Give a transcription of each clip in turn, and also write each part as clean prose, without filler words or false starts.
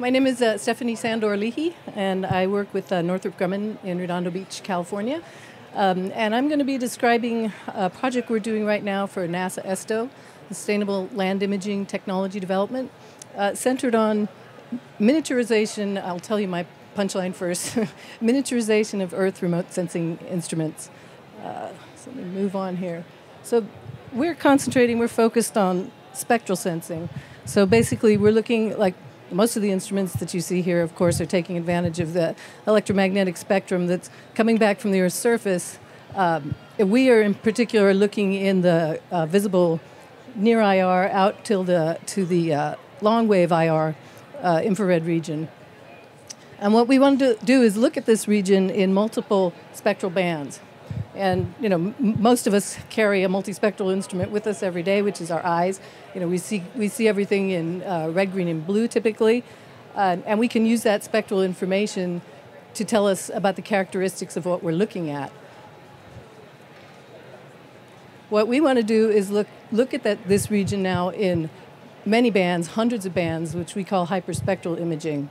My name is Stephanie Sandor-Leahy, and I work with Northrop Grumman in Redondo Beach, California. And I'm going to be describing a project we're doing right now for NASA ESTO, Sustainable Land Imaging Technology Development, centered on miniaturization. I'll tell you my punchline first. Miniaturization of Earth remote sensing instruments. So let me move on here. So we're focused on spectral sensing. So basically we're looking, like most of the instruments that you see here, of course, are taking advantage of the electromagnetic spectrum that's coming back from the Earth's surface. We are in particular looking in the visible near IR out to the long wave IR infrared region. And what we want to do is look at this region in multiple spectral bands. And most of us carry a multispectral instrument with us every day, which is our eyes. We see everything in red, green, and blue typically, and we can use that spectral information to tell us about the characteristics of what we're looking at. What we want to do is look at this region now in many bands, hundreds of bands, which we call hyperspectral imaging.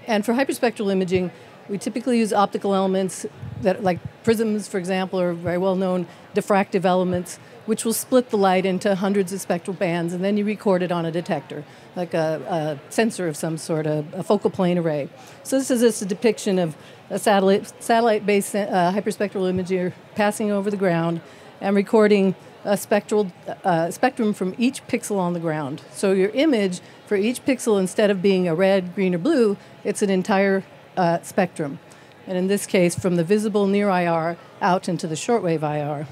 And for hyperspectral imaging, we typically use optical elements that, like prisms, for example, are very well-known diffractive elements, which will split the light into hundreds of spectral bands, and then you record it on a detector, like a sensor of some sort, a focal plane array. So this is just a depiction of a satellite-based hyperspectral imager passing over the ground and recording a spectrum from each pixel on the ground. So your image for each pixel, instead of being a red, green, or blue, it's an entire spectrum. And in this case, from the visible near IR out into the shortwave IR.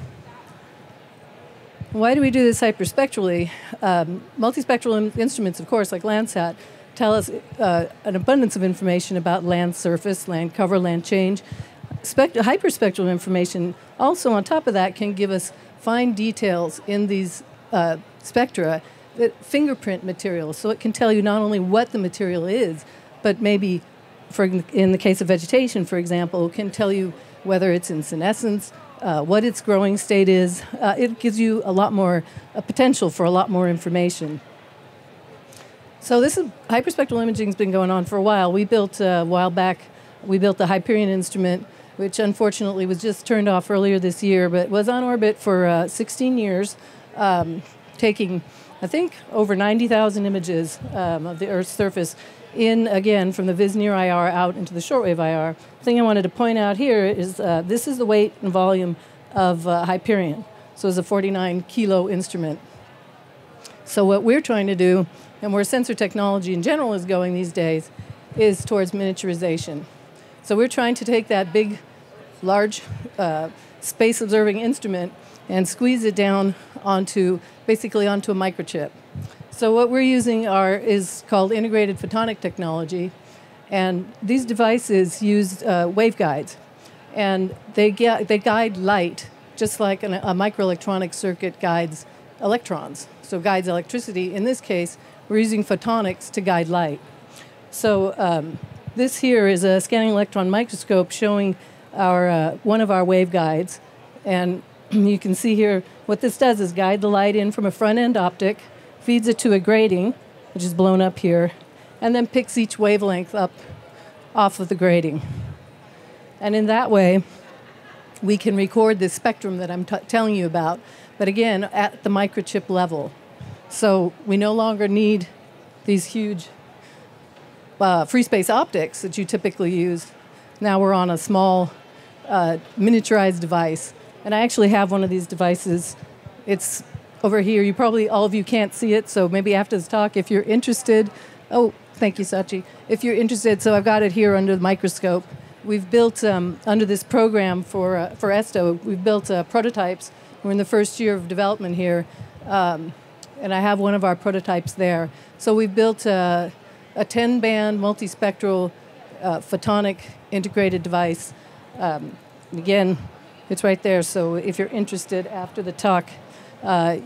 Why do we do this hyperspectrally? Multispectral instruments, of course, like Landsat, tell us an abundance of information about land surface, land cover, land change. Hyperspectral information also on top of that can give us fine details in these spectra, that fingerprint material. So it can tell you not only what the material is, but maybe in the case of vegetation, for example, it can tell you whether it's in senescence, what its growing state is. It gives you a lot more potential for a lot more information. So hyperspectral imaging has been going on for a while. We built a while back, the Hyperion instrument, which unfortunately was just turned off earlier this year, but was on orbit for 16 years, taking, I think, over 90,000 images of the Earth's surface again, from the vis near IR out into the shortwave IR. The thing I wanted to point out here is this is the weight and volume of Hyperion. So it's a 49-kilo instrument. So what we're trying to do, and where sensor technology in general is going these days, is towards miniaturization. So we're trying to take that big, large space-observing instrument and squeeze it down basically onto a microchip. So what we're using is called integrated photonic technology, and these devices use waveguides, and they guide light just like a microelectronic circuit guides electrons, so guides electricity. In this case, we're using photonics to guide light. So this here is a scanning electron microscope showing one of our waveguides, and you can see here what this does is guide the light in from a front-end optic, feeds it to a grating, which is blown up here, and then picks each wavelength up off of the grating. And in that way, we can record this spectrum that I'm telling you about, but again, at the microchip level. So we no longer need these huge free space optics that you typically use. Now we're on a small miniaturized device. And I actually have one of these devices. It's over here. All of you can't see it, so maybe after this talk, if you're interested. Oh, thank you, Sachi. If you're interested, so I've got it here under the microscope. We've built, under this program for ESTO, we've built prototypes. We're in the first year of development here, and I have one of our prototypes there. So we've built a 10-band multispectral photonic integrated device. Again, it's right there, so if you're interested after the talk, I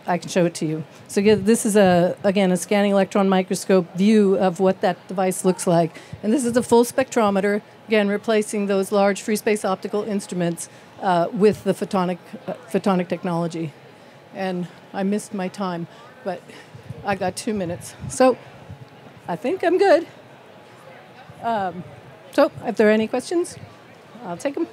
can show it to you. So again, this is, again, a scanning electron microscope view of what that device looks like. And this is a full spectrometer, again, replacing those large free space optical instruments with the photonic technology. And I missed my time, but I got 2 minutes. So I think I'm good. So if there are any questions, I'll take them.